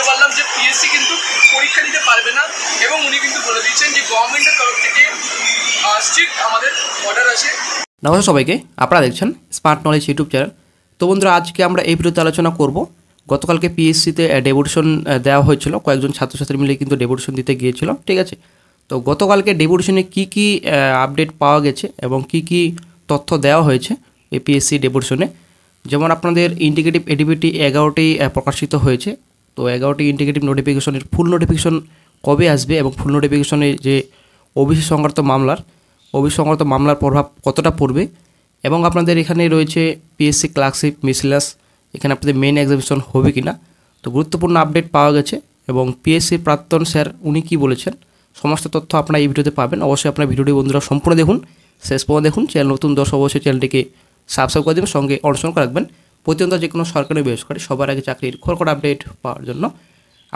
পারলাম যে পিএসসি কিন্তু পরীক্ষা দিতে পারবে না এবং উনি কিন্তু বলে দিচ্ছেন যে গভর্নমেন্টের তরফ থেকে স্ট্রিক্ট আমাদের অর্ডার আছে। নমস্কার সবাইকে, আপনারা দেখছেন স্মার্ট নলেজ ইউটিউব চ্যানেল। তো বন্ধুরা, আজকে আমরা এই ভিডিওতে আলোচনা করব গতকালকে পিএসসিতে ডেপুটেশন দেওয়া হয়েছিল, কয়েকজন ছাত্রছাত্রী মিলে কিন্তু ডেপুটেশন দিতে গিয়েছিল, ঠিক আছে। তো গতকালকে ডেপুটেশনে কী কী আপডেট পাওয়া গেছে এবং কী কী তথ্য দেওয়া হয়েছে এই পিএসসি ডেপুটেশনে, যেমন আপনাদের ইন্ডিকেটিভ এডিবিটি 11টি প্রকাশিত হয়েছে। তো 11টি ইন্ডিকেটিভ নোটিফিকেশনের ফুল নোটিফিকেশন কবে আসবে এবং ফুল নোটিফিকেশনে যে ওবিসি সংক্রান্ত মামলার প্রভাব কতটা পড়বে, এবং আপনাদের এখানে রয়েছে পিএসসি ক্লার্কশিপ মিসেলাস, এখানে আপনাদের মেন এক্সামিনেশন হবে কি না। তো গুরুত্বপূর্ণ আপডেট পাওয়া গেছে এবং পিএসসির প্রাক্তন স্যার উনি কী বলেছেন সমস্ত তথ্য আপনারা এই ভিডিওতে পাবেন। অবশ্যই আপনার ভিডিওটি বন্ধুরা সম্পূর্ণ দেখুন, শেষ পর্যন্ত দেখুন। চ্যানেল নতুন দর্শক অবশ্যই চ্যানেলটিকে সাবস্ক্রাইব করে দেবেন, সঙ্গে অনুসরণ করে রাখবেন প্রতিনিয়ত যে কোনো সরকারি বেসরকারি সবার আগে চাকরির খড়খড় আপডেট পাওয়ার জন্য।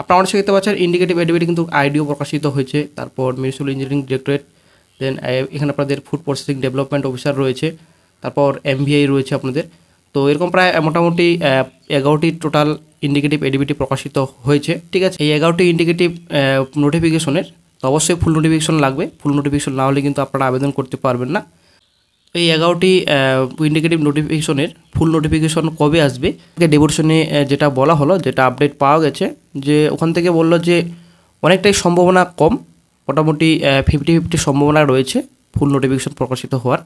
আপনারা অনেক দেখতে পাচ্ছেন ইন্ডিকেটিভ এডিবিটি কিন্তু আইডিও প্রকাশিত হয়েছে, তারপর মিউনিসিপ্যাল ইঞ্জিনিয়ারিং ডিরেক্টরেট, দেন এখানে আপনাদের ফুড প্রসেসিং ডেভেলপমেন্ট অফিসার রয়েছে, তারপর এমভিআই রয়েছে আপনাদের। তো এরকম প্রায় মোটামুটি 11টি টোটাল ইন্ডিকেটিভ এডিবিটি প্রকাশিত হয়েছে, ঠিক আছে। এই 11টি ইন্ডিকেটিভ নোটিফিকেশনের তো অবশ্যই ফুল নোটিফিকেশন লাগবে, ফুল নোটিফিকেশন না হলে কিন্তু আপনারা আবেদন করতে পারবেন না। এই 11টি ইন্ডিকেটিভ নোটিফিকেশনের ফুল নোটিফিকেশন কবে আসবে, ডেপুটেশনে যেটা বলা হলো, যেটা আপডেট পাওয়া গেছে, যে ওখান থেকে বললো যে অনেকটাই সম্ভাবনা কম, মোটামুটি 50-50 সম্ভাবনা রয়েছে ফুল নোটিফিকেশন প্রকাশিত হওয়ার।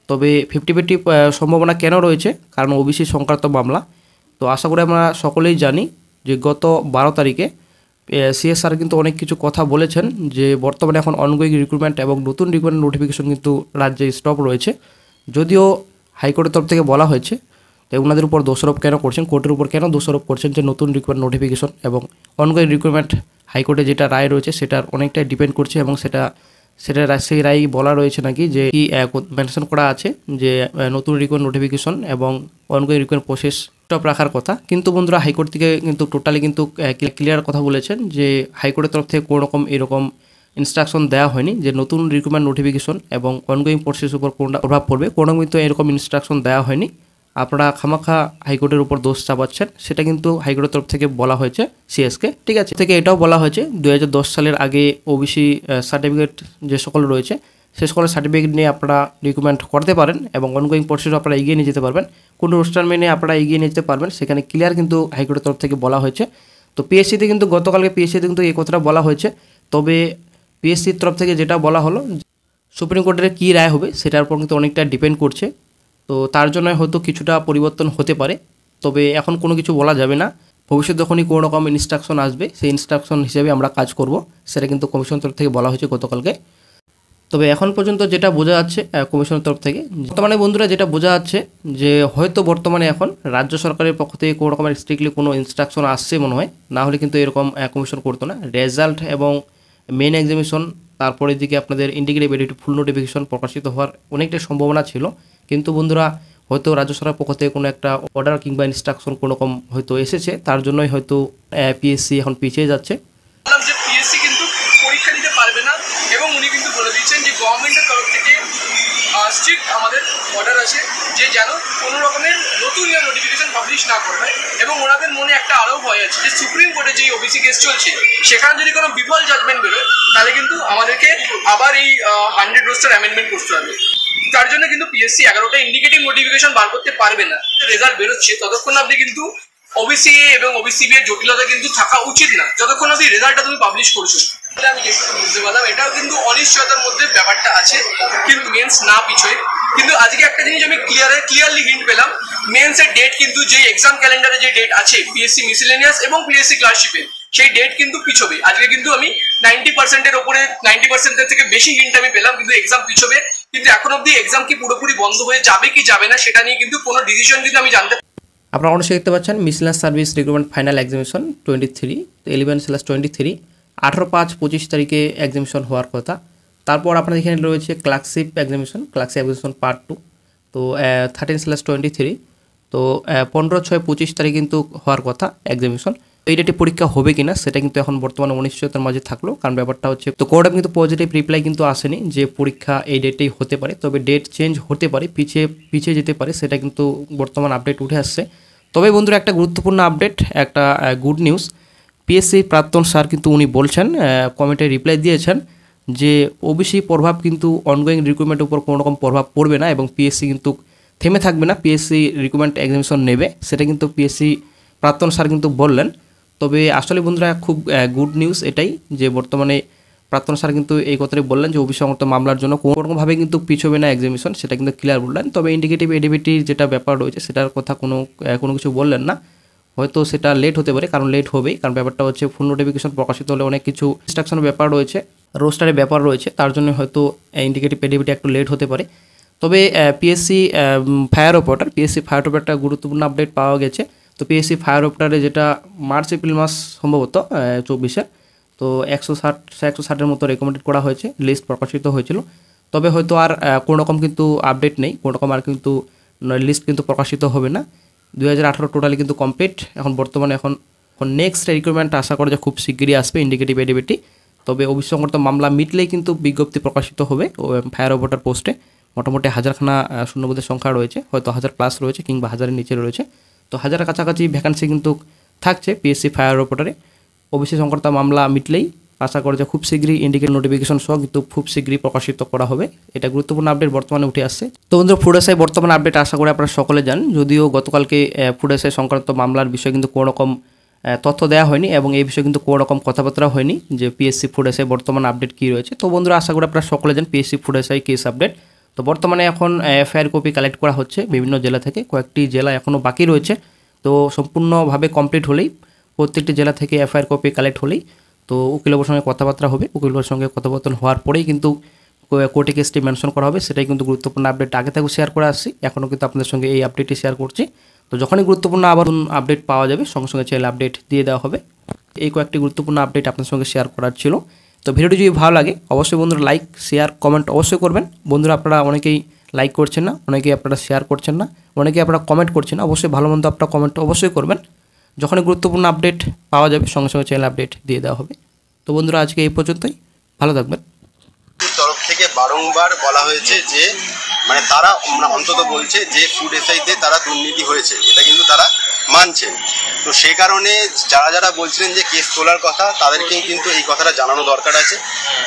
তবে 50-50 সম্ভাবনা কেন রয়েছে, কারণ ওবিসি সংক্রান্ত মামলা। তো আশা করি আমরা সকলেই জানি যে গত 12 তারিখে সিএসআর কিন্তু অনেক কিছু কথা বলেছেন, যে বর্তমানে এখন অনগোয়িং রিক্রুটমেন্ট এবং নতুন রিক্রুটমেন্ট নোটিফিকেশন কিন্তু রাজ্যে স্টপ রয়েছে। যদিও হাইকোর্টের তরফ থেকে বলা হয়েছে যে ওনাদের উপর দোষারোপ কেন করছেন, কোর্টের উপর কেন দোষারোপ করছেন যে নতুন রিক্রুটমেন্ট নোটিফিকেশন এবং অনগোয়িং রিক্রুটমেন্ট হাইকোর্টে যেটা রায় রয়েছে সেটার অনেকটাই ডিপেন্ড করছে, এবং সেটা সেই রায় বলা রয়েছে নাকি যে কি মেনশন করা আছে যে নতুন রিক্রুটমেন্ট নোটিফিকেশন এবং অনগোয়িং রিক্রুটমেন্ট প্রসেস স্টপ রাখার কথা। কিন্তু বন্ধুরা, হাইকোর্ট থেকে কিন্তু টোটালি কিন্তু ক্লিয়ার কথা বলেছেন যে হাইকোর্টের তরফ থেকে কোনো রকম এরকম ইনস্ট্রাকশন দেওয়া হয়নি যে নতুন রিক্রুটমেন্ট নোটিফিকেশন এবং অনগোয়িং প্রসেস উপর কোনটা প্রভাব পড়বে, কোনো কিন্তু এরকম ইনস্ট্রাকশন দেওয়া হয়নি। আপনারা খামাখা হাইকোর্টের উপর দোষ চাপাচ্ছেন, সেটা কিন্তু হাইকোর্টের তরফ থেকে বলা হয়েছে সিএসকে, ঠিক আছে। থেকে এটাও বলা হয়েছে 2010 সালের আগে ওবিসি সার্টিফিকেট যে সকল রয়েছে সে সকলের সার্টিফিকেট নিয়ে আপনারা রিক্রুটমেন্ট করতে পারেন এবং অনগোয়িং প্রসেসও আপনারা এগিয়ে নিয়ে যেতে পারবেন, কোনো অনুষ্ঠান মেনে আপনারা এগিয়ে নিয়ে যেতে পারবেন, সেখানে ক্লিয়ার কিন্তু হাইকোর্টের তরফ থেকে বলা হয়েছে। তো পিএসসিতে কিন্তু গতকালকে পিএসসিতে কিন্তু এই কথাটা বলা হয়েছে। তবে পিএসসির তরফ থেকে যেটা বলা হলো, সুপ্রিম কোর্টের কী রায় হবে সেটার উপর কিন্তু অনেকটা ডিপেন্ড করছে। তো তার জন্য হয়তো কিছুটা পরিবর্তন হতে পারে, তবে এখন কোনো কিছু বলা যাবে না। ভবিষ্যতে যখনই কোনো রকম ইনস্ট্রাকশন আসবে সেই ইনস্ট্রাকশন হিসেবে আমরা কাজ করব, সেটা কিন্তু কমিশন তরফ থেকে বলা হয়েছে গতকালকে। তবে এখন পর্যন্ত যেটা বোঝা যাচ্ছে কমিশনের তরফ থেকে, বর্তমানে বন্ধুরা যেটা বোঝা যাচ্ছে যে হয়তো বর্তমানে এখন রাজ্য সরকারের পক্ষ থেকে কোনো রকমের স্ট্রিক্টলি কোনো ইনস্ট্রাকশন আসছে মনে হয়, না হলে কিন্তু এরকম কমিশন করতো না। রেজাল্ট এবং মেন এক্সামিনেশন, তারপরে দিকে আপনাদের ইন্ডিকেটিভ এডিবিটি ফুল নোটিফিকেশন প্রকাশিত হওয়ার অনেকটা সম্ভাবনা ছিল, কিন্তু বন্ধুরা হয়তো রাজ্য সরকারের পক্ষ থেকে কোনো একটা অর্ডার কিংবা ইনস্ট্রাকশন কোনো রকম হয়তো এসেছে, তার জন্যই হয়তো পিএসসি এখন পিছিয়ে যাচ্ছে। যে পিএসসি কিন্তু পরীক্ষা দিতে পারবে না এবং উনি কিন্তু বলে দিচ্ছেন যে গভর্নমেন্টের তরফ থেকে স্ট্রিক্ট আমাদের অর্ডার আছে যে যেন কোনো রকমের নতুন নোটিফিকেশন পাবলিশ না করা হয়। এবং ওনাদের মনে একটা আরও ভয় আছে যে সুপ্রিম কোর্টে যে ওবিসি কেস চলছে সেখানে যদি কোনো বিফল জাজমেন্ট বেরোয় তাহলে কিন্তু আমাদেরকে আবার এই 100 রোস্টার অ্যামেন্ডমেন্ট করতে হবে। তার জন্য কিন্তু পিএসসি 11টা ইন্ডিকেটিভ নোটিফিকেশন বার করতে পারবে না। রেজাল্ট বেরোচ্ছে ততক্ষণ আপনি কিন্তু ওবিসি এবং ওবিসি এর জটিলতা কিন্তু থাকা উচিত না যতক্ষণ আপনি রেজাল্টটা তুমি পাবলিশ করছো। আমি যেটুকু বুঝতে পারলাম এটাও কিন্তু অনিশ্চয়তার মধ্যে ব্যাপারটা আছে, কিন্তু মেন্স না পিছোয়। কিন্তু আজকে একটা জিনিস আমি ক্লিয়ারলি হিন্ট পেলাম, মেন্সের ডেট কিন্তু যে এক্সাম ক্যালেন্ডারে যে ডেট আছে পিএসসি মিসেলেনিয়াস এবং পিএসসি ক্লার্কশিপে সেই ডেট কিন্তু পিছবে। আজকে কিন্তু আমি 90%-এর ওপরে 90%-এর থেকে বেশি হিন্ট আমি পেলাম, কিন্তু এক্সাম পিছবে। কিন্তু এখন অব্দি এক্সাম কি পুরোপুরি বন্ধ হয়ে যাবে কি যাবে না সেটা নিয়ে কিন্তু কোনো ডিসিশন কিন্তু আমি জানতে। আপনারা অবশ্যই দেখতে পাচ্ছেন মিসেলাস সার্ভিস রিক্রুটমেন্ট ফাইনাল এক্সামিনেশন 23 11/23 18/5-25 তারিখে এক্সামিনেশন হওয়ার কথা। তারপর আপনাদের এখানে রয়েছে ক্লার্কশিপ এক্সামিনেশন পার্ট 2, তো 13/23, তো 15/6-25 তারিখ কিন্তু হওয়ার কথা এক্সামিনেশন। এই ডেটে পরীক্ষা হবে কিনা সেটা কিন্তু এখন বর্তমানে অনিশ্চয়তার মাঝে থাকলো, কারণ ব্যাপারটা হচ্ছে তো কোর্টে কিন্তু পজিটিভ রিপ্লাই কিন্তু আসেনি যে পরীক্ষা এই ডেটেই হতে পারে, তবে ডেট চেঞ্জ হতে পারে, পিছিয়ে যেতে পারে, সেটা কিন্তু বর্তমান আপডেট উঠে আসছে। তবে বন্ধুরা একটা গুরুত্বপূর্ণ আপডেট, একটা গুড নিউজ, পিএসসি প্রাক্তন স্যার কিন্তু উনি বলছেন, কমেন্টে রিপ্লাই দিয়েছেন যে ওবিসি প্রভাব কিন্তু অনগোয়িং রিক্রুটমেন্টের উপর কোনো রকম প্রভাব পড়বে না এবং পিএসসি কিন্তু থেমে থাকবে না, পিএসসি রিক্রুটমেন্ট এক্সামিনেশন নেবে, সেটা কিন্তু পিএসসি প্রাক্তন স্যার কিন্তু বললেন। তবে আসলে বন্ধুরা খুব গুড নিউজ এটাই যে বর্তমানে প্রাক্তন স্যার কিন্তু এই কথাটাই বললেন যে ওবিসি সংক্রান্ত মামলার জন্য কোনো রকমভাবে কিন্তু পিছবে না এক্সামিনেশন, সেটা কিন্তু ক্লিয়ার বললেন। তবে ইন্ডিকেটিভ এডিবিলিটির যেটা ব্যাপার রয়েছে সেটার কথা কোনো কিছু বললেন না, হয়তো সেটা লেট হতে পারে, কারণ লেট হবেই, কারণ ব্যাপারটা হচ্ছে ফুল নোটিফিকেশন প্রকাশিত হলে অনেক কিছু ইনস্ট্রাকশনের ব্যাপার রয়েছে, রোস্টারের ব্যাপার রয়েছে, তার জন্য হয়তো ইন্ডিকেটিভ এডিবিলিটি একটু লেট হতে পারে। তবে পিএসসি ফায়ার অপারেটর গুরুত্বপূর্ণ আপডেট পাওয়া গেছে। তো পিএসসি ফায়ার অপারেটরে যেটা মার্চ এপ্রিল মাস সম্ভবত 24-এ, তো 160-160-এর মতো রেকমেন্ডেড করা হয়েছে, লিস্ট প্রকাশিত হয়েছিল। তবে হয়তো আর কোনো রকম কিন্তু আপডেট নেই, কোনো রকম আর কিন্তু লিস্ট কিন্তু প্রকাশিত হবে না। 2018 টোটালি কিন্তু কমপ্লিট। এখন বর্তমানে এখন নেক্সট রিক্রুটমেন্ট আশা করা যায় খুব শিগগিরই আসবে ইন্ডিকেটিভ এডিবিলিটি। তবে অবিশ্বাস সংক্রান্ত মামলা মিটলেই কিন্তু বিজ্ঞপ্তি প্রকাশিত হবে ফায়ার অপারেটর পোস্টে। মোটামুটি 1000খানা শূন্যপদের সংখ্যা রয়েছে, হয়তো 1000+ রয়েছে কিংবা 1000-এর নিচে রয়েছে, তো 1000-এর কাছাকাছি ভ্যাকান্সি কিন্তু থাকছে পিএসসি ফায়ার অপারেটরে। অবিশ্বাস সংক্রান্ত মামলা মিটলেই আশা করা যায় খুব শীঘ্রই ইন্ডিকেট নোটিফিকেশন সহ কিন্তু খুব শীঘ্রই প্রকাশিত করা হবে। এটা গুরুত্বপূর্ণ আপডেট বর্তমানে উঠে আসছে। তো বন্ধুরা ফুড এসআই বর্তমানে আপডেট আশা করি আপনারা সকলে জানেন, যদিও গতকালকে ফুড এসআই সংক্রান্ত মামলার বিষয়ে কিন্তু কোনো রকম তথ্য দেওয়া হয়নি এবং এই বিষয়ে কিন্তু কোনো রকম কথাবার্তা হয়নি যে পিএসসি ফুড এসআই বর্তমান আপডেট কী রয়েছে। তো বন্ধুরা আশা করি আপনারা সকলে জানেন PSC food SI case update. তো বর্তমানে এখন এফআইআর কপি কালেক্ট করা হচ্ছে বিভিন্ন জেলা থেকে, কয়েকটি জেলা এখনও বাকি রয়েছে। তো সম্পূর্ণভাবে কমপ্লিট হলেই প্রত্যেকটি জেলা থেকে এফআইআর কপি কালেক্ট হলেই তো উকিলবাবুর সঙ্গে কথাবার্তা হবে, উকিলবাবুর সঙ্গে কথাবার্তা হওয়ার পরেই কিন্তু কোর্টে কেসটি মেনশন করা হবে। সেটাই কিন্তু গুরুত্বপূর্ণ আপডেট, আগে থেকেও শেয়ার করে আসছি, এখনও কিন্তু আপনাদের সঙ্গে এই আপডেটটি শেয়ার করছি। তো যখনই গুরুত্বপূর্ণ আবার আপডেট পাওয়া যাবে সঙ্গে সঙ্গে চ্যানেল আপডেট দিয়ে দেওয়া হবে। এই কয়েকটি গুরুত্বপূর্ণ আপডেট আপনার সঙ্গে শেয়ার করার ছিল। তো ভিডিওটি যদি ভালো লাগে অবশ্যই বন্ধুরা লাইক শেয়ার কমেন্ট অবশ্যই করবেন। বন্ধুরা আপনারা অনেকেই লাইক করছেন না, অনেকেই আপনারা শেয়ার করছেন না, অনেকেই আপনারা কমেন্ট করছেন না, অবশ্যই ভালো মন্দ আপনারা কমেন্ট অবশ্যই করবেন। যখনই গুরুত্বপূর্ণ আপডেট পাওয়া যাবে সঙ্গে সঙ্গে চ্যানেল আপডেট দিয়ে দেওয়া হবে। তো বন্ধুরা আজকে এই পর্যন্তই, ভালো থাকবেন। তরফ থেকে বারংবার বলা হয়েছে যে মানে তারা অন্তত বলছে যে ফুড এসআইতে তারা দুর্নীতি হয়েছে, এটা কিন্তু তারা মানছেন। তো সেই কারণে যারা যারা বলছিলেন যে কেস তোলার কথা তাদেরকেও কিন্তু এই কথাটা জানানো দরকার আছে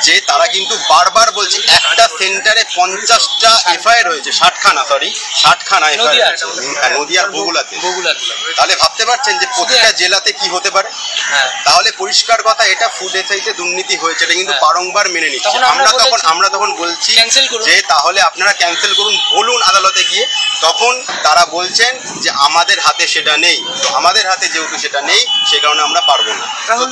যে তারা কিন্তু বারবার বলছে একটা সেন্টারে 50টা এফআইআর হয়েছে, 60খানা এফআইআর নদিয়ার বগুলাতে। তাহলে ভাবতে পারছেন যে প্রতিটা জেলাতে কি হতে পারে। তাহলে পরিষ্কার কথা এটা ফুড এসআইতে দুর্নীতি হয়েছে, এটা কিন্তু বারংবার মেনে নিচ্ছে। আমরা তখন বলছি যে তাহলে আপনারা ক্যান্সেল করুন, বলুন আদালতে গিয়ে। তখন তারা বলছেন যে আমাদের হাতে সেটা নেই। তো আমাদের হাতে যেহেতু সেটা নেই সে কারণে আমরা পারবো না। তো